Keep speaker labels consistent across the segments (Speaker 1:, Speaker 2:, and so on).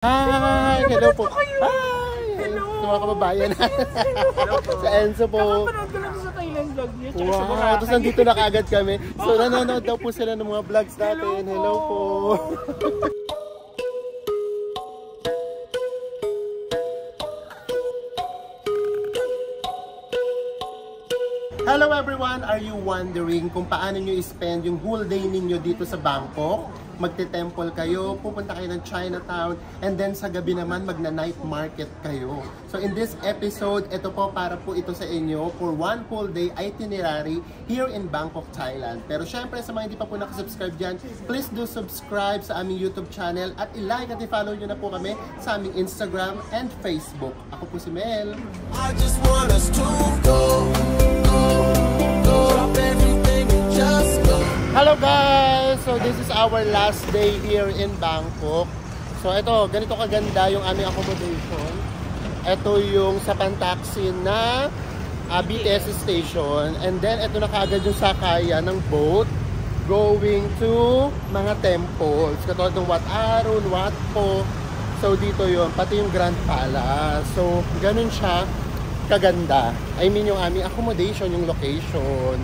Speaker 1: Hi! Hello po! Hi! Hello! Sa mga kababayan. Sa Enzo po.
Speaker 2: Nakapanood ko lang sa Thailand vlog niya.
Speaker 1: Wow! Tapos nandito na kaagad kami. So nanonood daw po sila ng mga vlogs natin. Hello po! Hello everyone! Are you wondering kung paano nyo i-spend yung whole day ninyo dito sa Bangkok? Magte-temple kayo, pupunta kayo ng Chinatown, and then sa gabi naman magna-night market kayo. So in this episode, ito po para po ito sa inyo for one whole day itinerary here in Bangkok, Thailand. Pero syempre sa mga hindi pa po nakasubscribe dyan, please do subscribe sa aming YouTube channel at i-like at i-follow nyo na po kami sa aming Instagram and Facebook. Ako po si Mel. I just want us to go. Hello guys! So this is our last day here in Bangkok. So ito, ganito kaganda yung aming accommodation. Ito yung sa Pantaxin na BTS station. And then ito na kaagad yung sakaya ng boat going to mga temples. Katulad ng Wat Arun, Wat Po. So dito yun, pati yung Grand Palace. So ganun siya kaganda. I mean yung aming accommodation, yung location.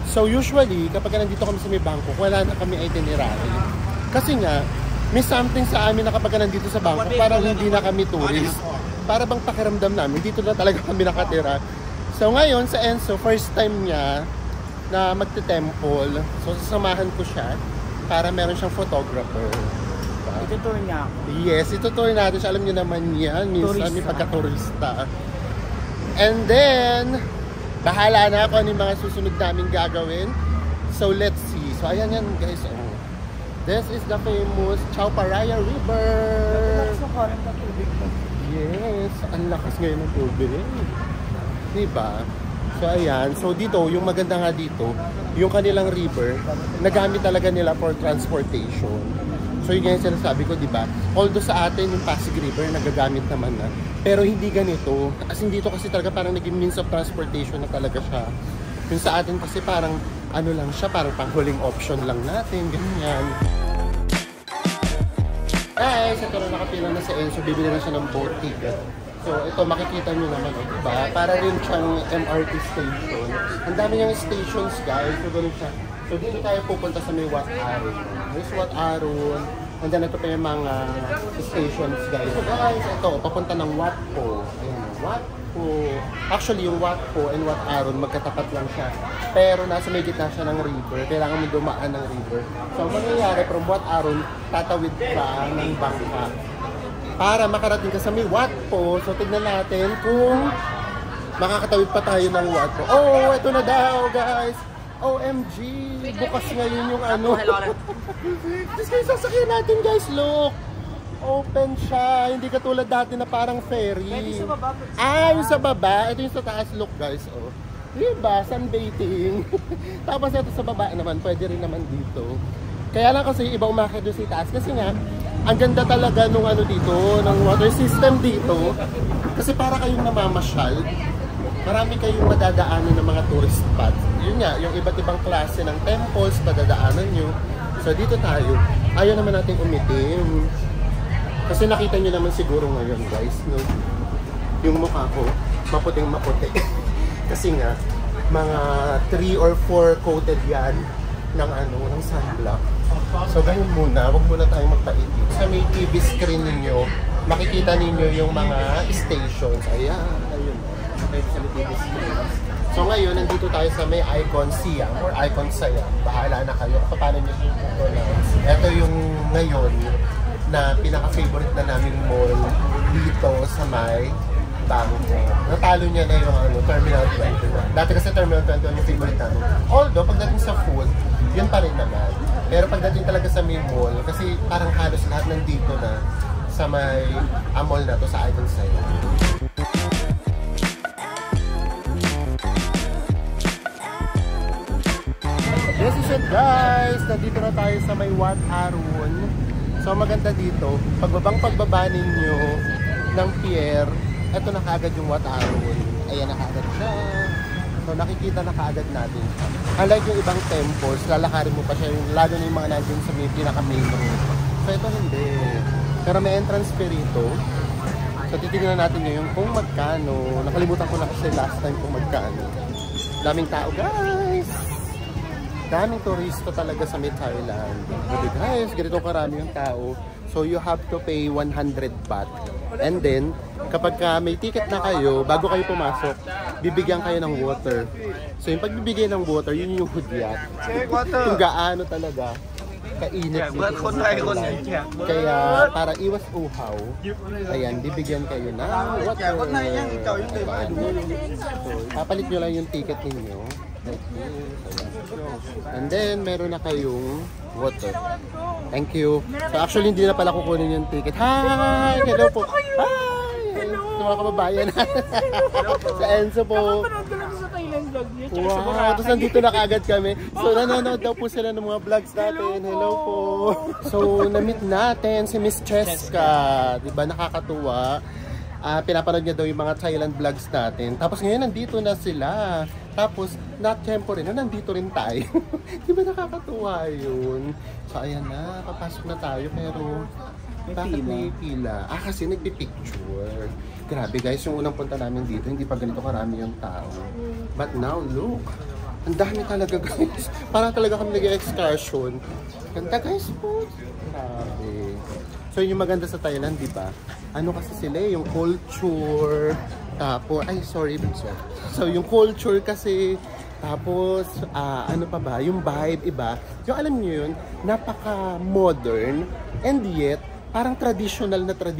Speaker 1: So usually, kapag nandito kami sa may Bangkok, wala na kami itinerary. Kasi nga, may something sa amin na kapag nandito sa Bangkok, parang hindi na kami tourist. Para bang pakiramdam namin, dito na talaga kami nakatira. So ngayon, sa Enzo, first time niya na magte-temple. So sasamahan ko siya para meron siyang photographer.
Speaker 2: Itutour niya ako.
Speaker 1: Yes, itutour natin siya. Alam niyo naman yan, minsan may pagka-turista. And then, bahala na ako yung mga susunod namin gagawin. So let's see. So ayan yan guys. Oh. This is the famous Chao Phraya River. Yes, ang lakas ngayon ng tubig. Diba? So ayan. So dito, yung maganda nga dito, yung kanilang river, nagamit talaga nila for transportation. So yun yung sinasabi ko, diba? Although sa atin, yung Pasig River, nagagamit naman na. Pero hindi ganito. As in dito kasi talaga parang naging means of transportation na talaga siya. Yung sa atin kasi parang ano lang siya, parang panghuling option lang natin, ganyan. Guys, ito na nakapila na sa Enzo, bibili na siya ng boat ticket. So ito, makikita nyo naman, diba? Para rin siyang MRT station. Ang dami niyang stations guys, so ganun siya. So dito tayo pupunta sa may Wat Arun. There's Wat Arun. And then ito pa yung mga stations guys. So guys, ito, papunta ng Wat Po. Ayan, Wat Po. Actually, yung Wat Po and Wat Arun, magkatapat lang siya. Pero nasa may gitna siya ng river. Kailangan mo dumaan ng river. So ang mangyayari from Wat Arun, tatawid ka ng bangka. Para makarating ka sa may Wat Po. So tignan natin kung makakatawid pa tayo ng Wat Po. Oh, ito na daw guys! OMG! Bukas ngayon yung ano. Just kayo sasakyan natin guys, look! Open siya. Hindi katulad dati na parang ferry.
Speaker 2: Pwede sa baba.
Speaker 1: Yung sa baba. Ito yung sa taas, look guys. Oh. Diba? Sunbathing. Tapos ito sa baba naman. Pwede rin naman dito. Kaya lang kasi iba umakit doon sa taas. Kasi nga, ang ganda talaga nung ano dito, ng water system dito. Kasi para kayong namamasyal. Marami kayong madadaanan ng mga tourist spots. Yun nga, yung iba't ibang klase ng temples, padadaanan nyo. So dito tayo, ayaw naman natin umitim. Kasi nakita nyo naman siguro ngayon guys, no? Yung mukha ko, maputing maputi. Kasi nga, mga 3 or 4 coated yan ng ano, ng sunblock. So ganyan muna, wag muna tayong magpaitim. Sa may TV screen ninyo, makikita ninyo yung mga stations. Ayan, ayun. So ngayon, nandito tayo sa may Icon Siam or Icon Siam. Bahala na kayo kung paano nyo yung pronounce. Ito yung ngayon na pinaka-favorite na naming mall dito sa may Bangkok. Natalo niya na yung ano, Terminal 21. Dati kasi Terminal 21 yung favorite namin. Although, pagdating sa food, yun pa rin naman. Pero pagdating talaga sa may mall, kasi parang halos lahat nandito na sa may mall na to sa Icon Siam. This is it guys! Nandito na tayo sa may Wat Arun. So maganda dito, pagbaba ninyo ng pier, eto na kaagad yung Wat Arun. Ayan na kaagad siya. So nakikita na kaagad natin siya. Unlike yung ibang temples, lalakarin mo pa siya, lalo na yung mga nandun sa may pinaka-main road. So ito hindi. Pero may entrance fee rito. So titignan natin ngayon kung magkano. Nakalimutan ko na kasi last time kung magkano. Daming tao guys! Daming turista talaga sa Thailand. Grabe guys, ganito karami yung tao. So you have to pay 100 baht. And then, kapag may ticket na kayo, bago kayo pumasok, bibigyan kayo ng water. So yung pagbibigay ng water, yun yung hudyat. Kung gaano talaga kainit dito. Kaya para iwas uhaw, ayan, bibigyan kayo ng water. So, papalit nyo lang yung ticket ninyo. And then, meron na kayong water. Thank you. So actually, hindi na pala kukunin yung ticket. Hi! Hello po! Hi! Hello! Mga kababayan. Sa Enzo po.
Speaker 2: Nakapanood ko lang sa Thailand vlog niya.
Speaker 1: Wow! Tapos nandito na kaagad kami. So nanonood daw po sila ng mga vlogs natin. Hello po! So na-meet natin si Miss Cheska. Diba nakakatuwa? Pinapanood niya daw yung mga Thailand vlogs natin. Tapos ngayon nandito na sila. Tapos, not tempo rin, nandito rin tayo. Di ba nakakatuwa yun? So, ayan na, papasok na tayo, pero bakit may pila? Kasi nagpipicture. Grabe guys, yung unang punta namin dito, hindi pa ganito karami yung tao. But now, look, ang dami talaga guys. Parang talaga kami nag-excursion. Ganda guys po. Grabe. So, yung maganda sa Thailand, di ba? Ano kasi sila, yung culture. Tapos, ay sorry, so yung culture kasi, tapos, ano pa ba, yung vibe, iba. Yung alam niyo yun, napaka-modern, and yet, parang traditional pa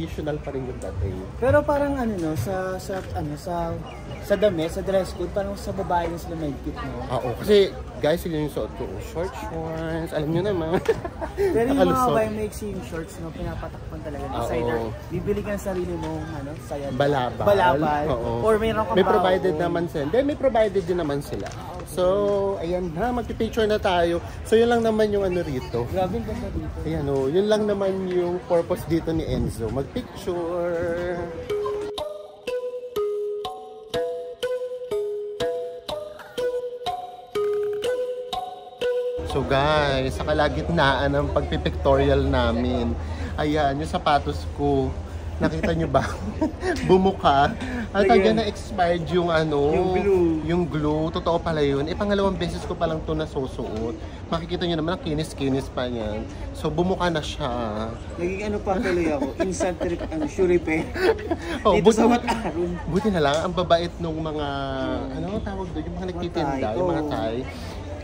Speaker 1: rin yung dating.
Speaker 2: Pero parang ano no, sa damit, sa dress code, parang sa babae na sila mahigpit no?
Speaker 1: Oo, kasi guys, yun yung suot ko, short shorts, alam niyo naman.
Speaker 2: Pero yung mga babae mixing shorts no, pinapatakpan talaga. Designer, bibili ka ng sarili mo, ano, sayad. Balabal.
Speaker 1: Oo.
Speaker 2: Or mayroon kang
Speaker 1: may provided naman sila. Then, may provided din naman sila. So, ayan na, magpipicture na tayo. So, yun lang naman yung ano rito.
Speaker 2: Grabe ang ganda dito.
Speaker 1: Ayan o, yun lang naman yung purpose dito ni Enzo. Magpicture. So guys, sa kalagitnaan ng pagpipictorial namin, ayan, yung sapatos ko, nakita nyo ba? Bumuka. At again, na-expired yung ano, yung glue. Totoo pala yun. Pangalawang beses ko palang ito nasusuot. Makikita nyo naman, kinis-kinis pa yan. So, bumuka na siya.
Speaker 2: Naging ano pa tuloy ako, instant sure repair.
Speaker 1: Oh,
Speaker 2: dito sa Mataron.
Speaker 1: Buti na lang, ang babait nung mga, ano tawag doon, yung mga nagtitinda, yung mga Thai.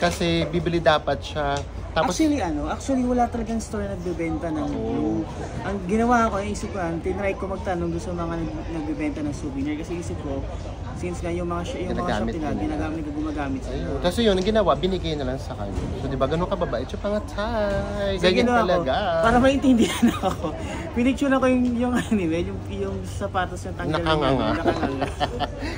Speaker 1: Kasi bibili dapat siya. Tapos,
Speaker 2: actually wala talagang store na nagbebenta ng glue. Ang ginawa ko, isip ko, tinry ko magtanong doon sa mga nagbebenta ng souvenir kasi isip ko, since nga yung mga shop ginagamit ko, gumagamit sila.
Speaker 1: Kasi yun, ang ginawa, binigay na lang sa kanya. So, di ba, ganun kababait siya pang Thai. Ganyan talaga.
Speaker 2: Para maintindihan ako. Pinicture ko yung anime, yung sapatos na tanggal.
Speaker 1: Nakanganga.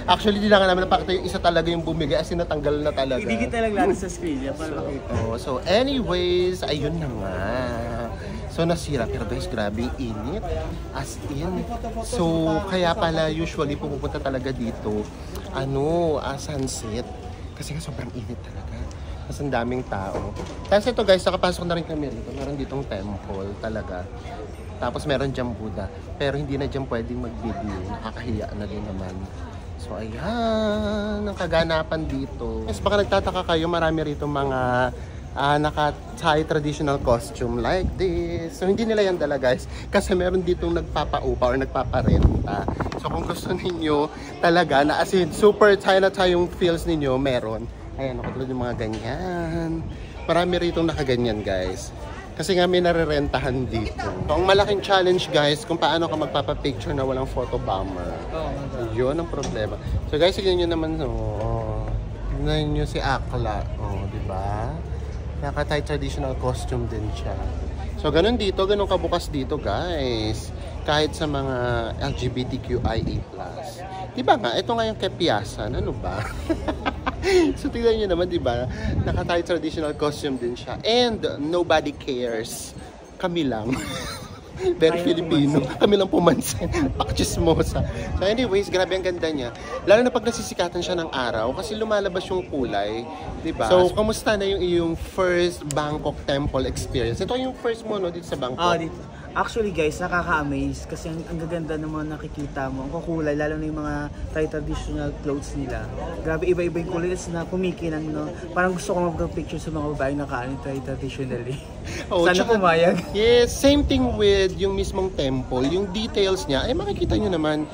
Speaker 1: Actually, di lang naman napakita yung isa talaga yung bumigay, as in natanggal na talaga.
Speaker 2: Idikit lang natin sa screen niya para makita.
Speaker 1: So anyways, ayun na nga. So nasira, pero guys, grabe init. As in. So kaya pala usually pupunta talaga dito, sunset. Kasi nga sobrang init talaga. Mas ang daming tao. Tapos ito guys, nakapasok na rin kami dito. Meron ditong temple talaga. Tapos meron dyan Buddha. Pero hindi na dyan pwedeng mag-video. Nakakahiya na din naman. So ayan, ang kaganapan dito. Yes, baka nagtataka kayo, marami rito mga naka-Thai traditional costume like this. So hindi nila yan dala guys, kasi meron ditong nagpapaupa or nagpaparenta. So kung gusto ninyo talaga na as in super Thai na Thai yung feels ninyo, meron. Ayan, nakatulad yung mga ganyan. Marami rito nakaganyan guys. Kasi nga may narerentahan dito. So, ang malaking challenge guys, kung paano ka magpapapicture na walang photo bomber. Yun ang problema. So guys, tignan nyo naman, tignan nyo si Akla. Diba? Naka-Thai traditional costume din siya. So ganun dito, ganun kabukas dito guys. Kahit sa mga LGBTQIA+. Diba nga, ito nga yung kepiasan. Ano ba? So tignan nyo naman, diba? Naka-Thai traditional costume din siya. And nobody cares. Kami lang. Very Filipino. Kami lang pumansin. Pakchismosa. So anyways, grabe ang ganda niya. Lalo na pag nasisikatan siya ng araw kasi lumalabas yung kulay. Diba? So, kamusta na yung iyong first Bangkok temple experience? Ito yung first mo, no? Dito sa Bangkok?
Speaker 2: Dito. Actually guys, nakaka-amaze kasi ang gaganda ng mga nakikita mo. Ang kukulay, lalo na yung mga Thai traditional clothes nila. Grabe, iba-iba yung kulay na kumikinang, no? Parang gusto ko mag-picture sa mga babae na kaano Thai traditionally.
Speaker 1: Oh,
Speaker 2: Sana pumayag.
Speaker 1: Yes, same thing with yung mismong temple. Yung details niya, ay makikita nyo naman.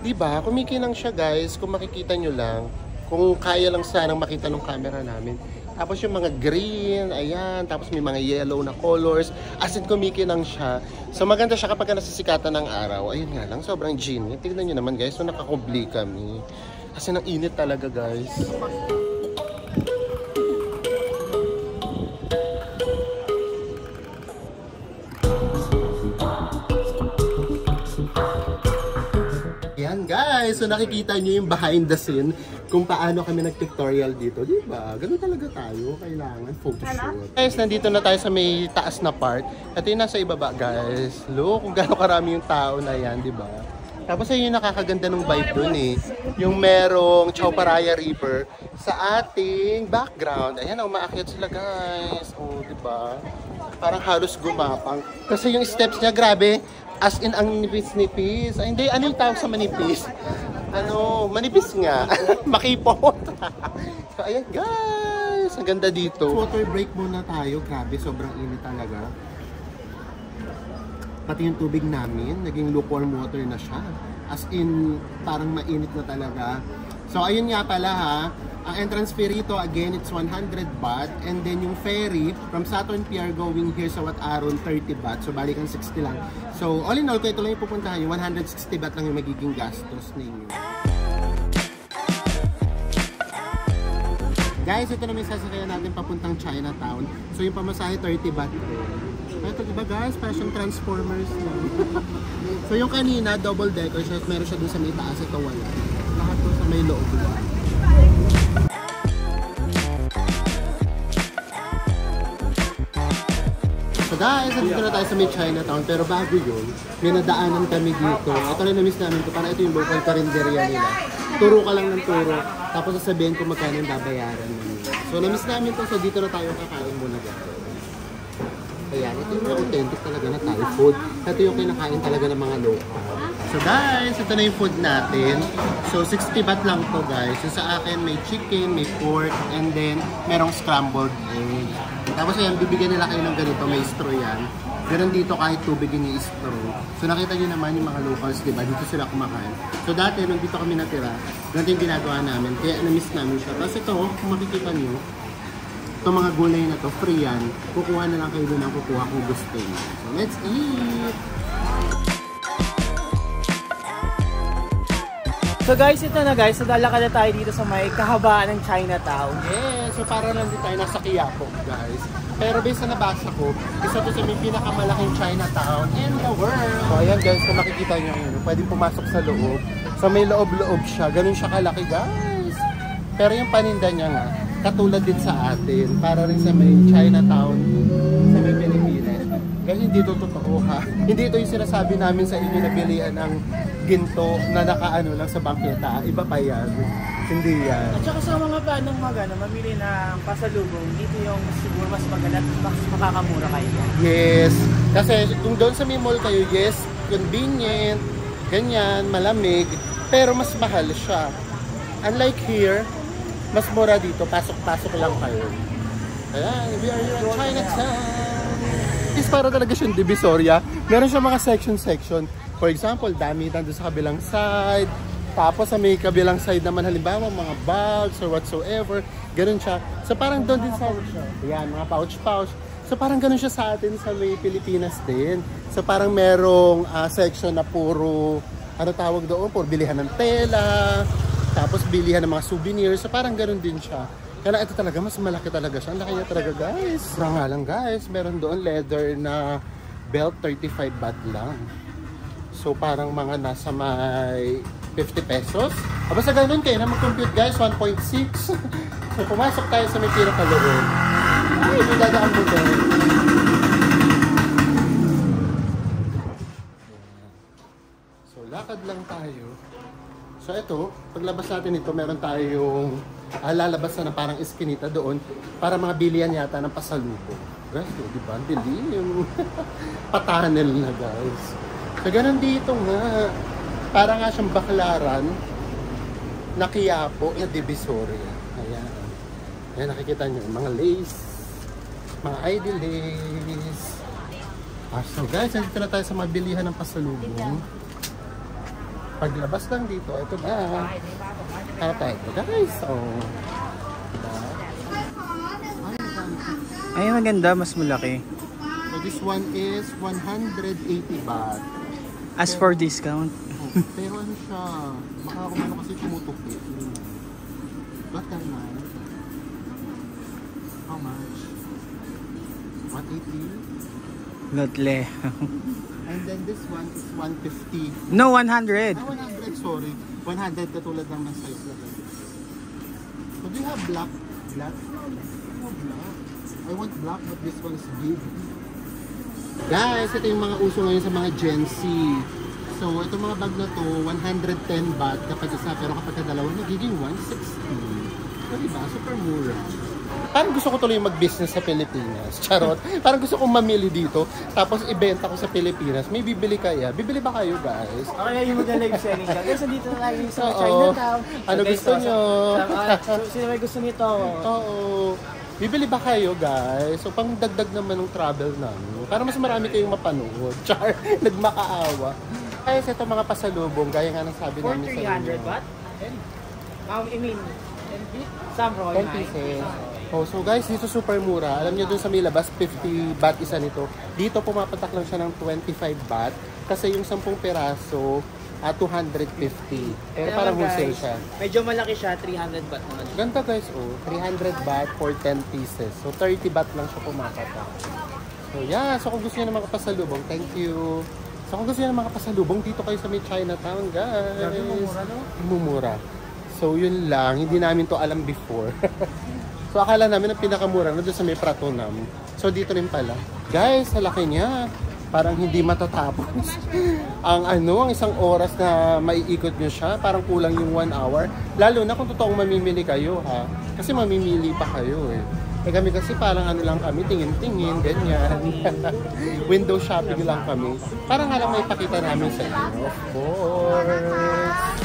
Speaker 1: Diba? Kumikinang siya guys, kung makikita nyo lang. Kung kaya lang sanang makita ng camera namin. Tapos yung mga green, ayan, tapos may mga yellow na colors. As in, kumikinang siya. So maganda siya kapag nasisikatan ng araw. Ayun nga lang, sobrang genie. Tignan nyo naman guys, so nakakubli kami. Kasi nang init talaga guys. Ayan guys, so nakikita nyo yung behind the scene kung paano kami nag-pictorial dito, di ba? Ganun talaga tayo, kailangan photoshoot. Guys, nandito na tayo sa may taas na part. Ito yung nasa ibaba guys. Look kung gaano karami yung tao na yan, di ba? Tapos ayun yung nakakaganda ng vibe dun eh. Yung merong Chao Phraya River sa ating background. Ayan, umaakyat sila guys. Oh, di ba? Parang halos gumapang. Kasi yung steps niya, grabe. As in, ang nipis-nipis. Ay, hindi, ano yung tawag sa manipis? Ano, manipis nga. Makipot. So, ayan guys. Ang ganda dito. Water break muna tayo. Grabe, sobrang init talaga. Pati yung tubig namin, naging lukewarm water na siya. As in, parang mainit na talaga. So, ayun nga pala ha. Ang entrance fee rito, again, it's 100 baht. And then yung ferry, from Saturn Pier going here sa Wat Arun, 30 baht. So, balik ang 60 lang. So, all in all, kung ito lang yung pupuntahan nyo, 160 baht lang yung magiging gastos ninyo. Guys, ito na may sasakyan natin papuntang Chinatown. So, yung pamasahe, 30 baht. Ito, diba guys? Fashion Transformers. So, yung kanina, double decker siya. Meron siya dun sa may taas. Ito wala. Lahat to sa may loob. So guys, nandito na tayo sa may Chinatown, pero bago yun, may nadaanan kami dito. Ito lang na-miss namin ito, parang ito yung local karinderya nila. Turo ka lang ng turo, tapos sasabihin ko magkano yung babayaran nila. So na-miss namin ito, so dito na tayo kakain muna guys. Ayan, ito yung authentic talaga na Thai food. Ito yung kinakain talaga ng mga local. So guys, ito na yung food natin. So 60 baht lang to guys. So sa akin may chicken, may pork, and then merong scrambled egg. Tapos ayan, bibigyan nila kayo ng ganito, may straw yan. Ganun dito kahit tubig yung straw. So nakita nyo naman yung mga locals, diba? Dito sila kumakain. So dati, nung dito kami natira, ganito yung ginagawa namin. Kaya na-miss namin siya. Tapos ito, kung makikita nyo, itong mga gulay na to, free yan. Kukuha na lang kayo doon ang kukuha kung gusto nyo. So let's eat!
Speaker 2: So guys, ito na guys. So lalakad na tayo dito sa may kahabaan ng Chinatown.
Speaker 1: Yes! So para lang din tayo nasa Quiapo, guys. Pero based sa nabasa ko, isa to sa may pinakamalaking Chinatown in the world. So ayan guys, kung makikita nyo yun, pwedeng pumasok sa loob. So may loob-loob siya. Ganun siya kalaki guys. Pero yung paninda niya nga, katulad din sa atin. Para rin sa may Chinatown, sa may Pilipinas. Guys, hindi ito totoo ha. Hindi ito yung sinasabi namin sa inyo na bilihan ng ginto na nakaano lang sa bangketa. Iba pa yan. Hindi yan.
Speaker 2: At saka sa mga paanong mamili ng pasalubong, dito yung siguro mas maganda at mas makakamura kayo.
Speaker 1: Yes. Kasi kung doon sa may mall kayo, yes, convenient, ganyan, malamig, pero mas mahal siya. Unlike here, mas mura dito, pasok-pasok lang kayo. Ayan, we are here at Chinatown. Is para talaga siyang divisoria. Meron siya mga section-section. For example, dami nandun sa kabilang side. Tapos sa may kabilang side naman halimbawa mga bags or whatsoever. Ganun siya. So parang doon din sa... Yan, mga pouch-pouch. So parang ganun siya sa atin sa may Pilipinas din. So parang merong section na puro... Ano tawag doon? Puro bilihan ng tela. Tapos bilihan ng mga souvenirs. So parang ganun din siya. Kaya ito talaga, mas malaki talaga siya. Ang laki niya talaga guys. Mura nga lang guys. Meron doon leather na belt, 35 baht lang. So parang mga nasa may 50 pesos. Basta ganun kayo na mag-compute guys, 1.6. So pumasok tayo sa may pinakaloon. Ay, may dadaan mo doon. So lakad lang tayo. So ito, paglabas natin ito, meron tayong lalabas na parang eskinita doon para mga bilihan yata ng pasalubong. Guys, di ba? Dilim yung patanel na, guys. So, ganun dito nga. Para nga siyang baklaran na Quiapo na Divisoria. Ayan. Ayan, nakikita nyo. Mga lace. Mga ID lace. So guys, nandito na tayo sa mabilihan ng pasalubong. Paglabas lang dito, ito na. Kaya tayo ito, guys.
Speaker 2: Ay, maganda. Mas malaki.
Speaker 1: So this one is 180 baht.
Speaker 2: As for discount.
Speaker 1: Pero ano siya, makakumano kasi tumutupi. What can man? How much? 180?
Speaker 2: Lotle.
Speaker 1: And then this one is 150.
Speaker 2: No, 100.
Speaker 1: 100, sorry. 100 katulad ng size na ganito. So do you have black? Black? No, black. I want black but this one is big. Guys, ito yung mga uso ngayon sa mga Gen Z. So, itong mga bag na to, 110 baht kapag isa, pero kapag dalawa, nagiging 160. So, diba? Super mura. Parang gusto ko tuloy mag-business sa Pilipinas. Charot. Parang gusto kong mamili dito, tapos ibenta ko sa Pilipinas. May bibili kaya? Bibili ba kayo, guys?
Speaker 2: Okay, yung mag-live selling ka. Guys, nandito na tayo sa Chinatown.
Speaker 1: Ano gusto nyo?
Speaker 2: Sino may gusto nito?
Speaker 1: Oo. Bibili ba kayo, guys? So, pang dagdag naman ng travel namin. Para mas marami kayong mapanood. Char, nagmakaawa. Kaya sa itong mga pasalubong, gaya nga ng sabi namin sa inyo.
Speaker 2: 300 baht? I mean, 10
Speaker 1: pieces. Oh, so guys, dito super mura. Alam niyo dun sa may labas, 50 baht isa nito. Dito pumapatak lang siya ng 25 baht. Kasi yung 10 peraso, 250. Pero parang wholesale siya.
Speaker 2: Medyo malaki siya, 300 baht naman.
Speaker 1: Ganda guys, 300 baht for 10 pieces. So 30 baht lang siya pumapatak. So yeah, so kung gusto niyo ng mga pasalubong, thank you. So kung gusto niyo ng mga pasalubong, dito kayo sa may Chinatown, guys.
Speaker 2: Mumura, no?
Speaker 1: Mumura. So yun lang, hindi namin to alam before. So akala namin ang pinakamura na doon sa may Pratunam. So dito rin pala. Guys, sa laki niya. Parang hindi matatapos. ang isang oras na maiikot nyo siya, parang kulang yung 1 hour. Lalo na kung totoong mamimili kayo, ha? Kasi mamimili pa kayo, eh. Eh kami kasi parang lang kami, tingin-tingin, ganyan. Window shopping lang kami. Parang alam may pakita namin sa inyo. Of course.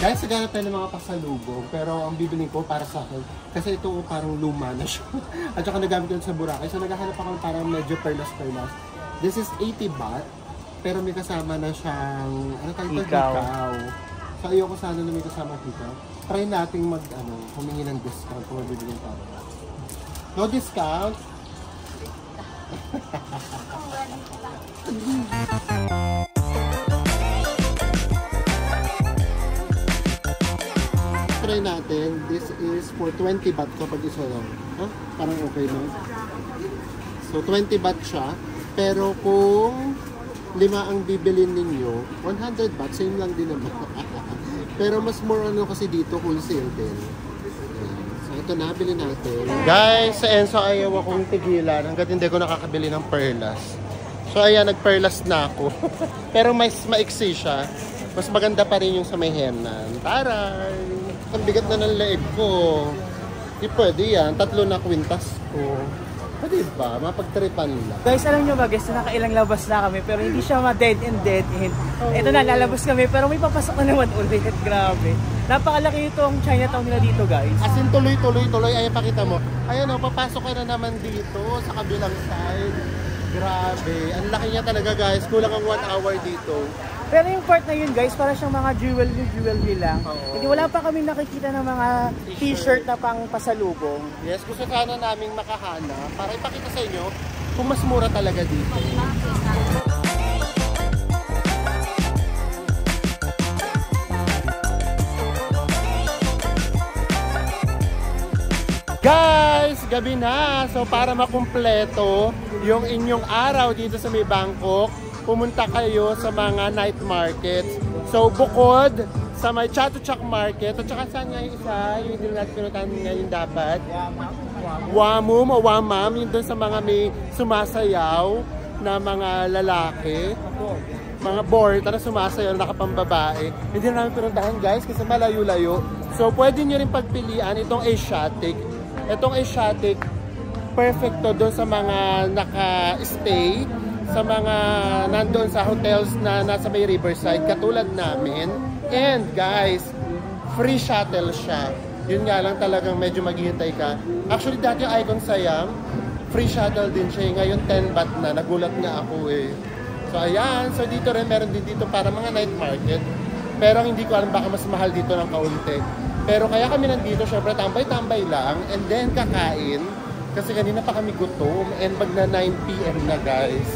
Speaker 1: Guys, naghanap tayo ng mga pasalubong, pero ang bibili ko para sa akin, kasi ito parang luma na siya. At saka nagamit ko sa Boracay, so naghahanap ako parang medyo perlas-perlas. This is 80 baht, pero may kasama na siyang, hikaw. So ayoko sana na may kasama hikaw. Try nating humingi ng discount kung mabibili tayo. No discount? Try natin. This is for 20 baht kapag isa lang. Huh? Parang okay na. So 20 baht siya. Pero kung 5 ang bibilin ninyo, 100 baht, same lang din naman. Pero mas more kasi dito wholesale din. So ito na, bilhin natin. Guys, sa Enso ayaw akong tigilan hanggat hindi ko nakakabili ng perlas. So ayan, nagperlas na ako. Pero mas maiksi siya. Mas maganda pa rin yung sa may henan. Taray! Ang bigat na ng leeg ko. Di pwede yan. 3 na kwintas ko. Pwede ba? Mapagtripan lang.
Speaker 2: Guys, alam nyo ba guys, nakailang labas na kami pero hindi siya ma-dead and dead end. Ito na, lalabas kami pero may papasok na naman ulit. Grabe. Napakalaki itong Chinatown nila dito, guys.
Speaker 1: As in, tuloy. Ayan, pakita mo. Ayan o, papasok ka na naman dito sa kabilang side. Grabe. Ang laki niya talaga, guys. Kulang ang 1 hour dito.
Speaker 2: Pero yung part na yun, guys, para siyang mga jewelry lang. Hindi, wala pa kami nakikita ng mga t-shirt na pang pasalubong.
Speaker 1: Yes, gusto sana naming makahanap para ipakita sa inyo kung mas mura talaga dito. Guys, gabi na. So para makumpleto yung inyong araw dito sa may Bangkok, pumunta kayo sa mga night markets. So bukod sa may Chatuchak Market, at saka saan nga yung isa, yung hindi natin pinuntahan ngayon dapat? Wamum o Wamam, yun doon sa mga may sumasayaw na mga lalaki. Mga board na sumasayaw, nakapambabae. Hindi na namin pinuntahan guys kasi malayo-layo. So pwede nyo rin pagpilian itong Asiatic. Itong Asiatic, perfect to doon sa mga naka-stay, sa mga nandoon sa hotels na nasa may riverside, katulad namin. And guys, free shuttle siya. Yun nga lang talagang medyo maghihintay ka. Actually, dati yung Icon Siam, free shuttle din siya. Ngayon 10 baht na. Nagulat nga ako eh. So ayan, so dito rin, meron din dito para mga night market. Pero hindi ko alam, baka mas mahal dito ng kaunti. Pero kaya kami nandito, syempre tambay-tambay lang. And then kakain. Kasi kanina pa kami gutom. And magna 9 PM na guys.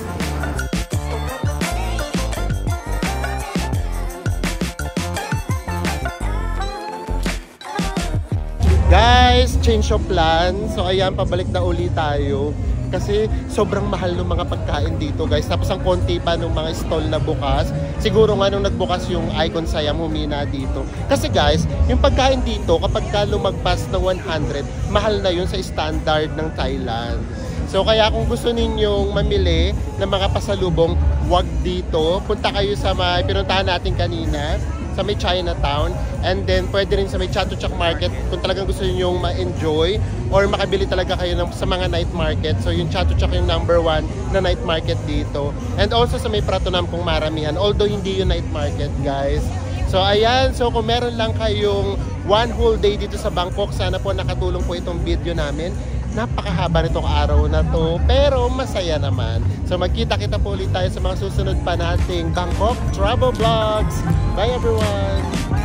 Speaker 1: Guys, change of plan. So ayan, pabalik na uli tayo. Kasi sobrang mahal ng mga pagkain dito guys. Tapos ang konti pa ng mga stall na bukas. Siguro nga nung nagbukas yung Icon Siam, humina dito. Kasi guys, yung pagkain dito kapag ka lumagpas ng 100, mahal na yun sa standard ng Thailand. So kaya kung gusto ninyong mamili ng mga pasalubong, wag dito. Punta kayo sa may pinuntahan natin kanina, sa may Chinatown, and then pwede rin sa may Chatuchak Market kung talagang gusto niyo ma-enjoy or makabili talaga kayo sa mga night market. So yung Chatuchak yung number 1 na night market dito, and also sa may Pratunam kung maramihan, although hindi yung night market guys. So ayan, so kung meron lang kayong 1 whole day dito sa Bangkok, sana po nakatulong po itong video namin. Napakahaba nitong araw na to, pero masaya naman. So magkita-kita po ulit tayo sa mga susunod pa nating Bangkok Travel Vlogs. Bye everyone!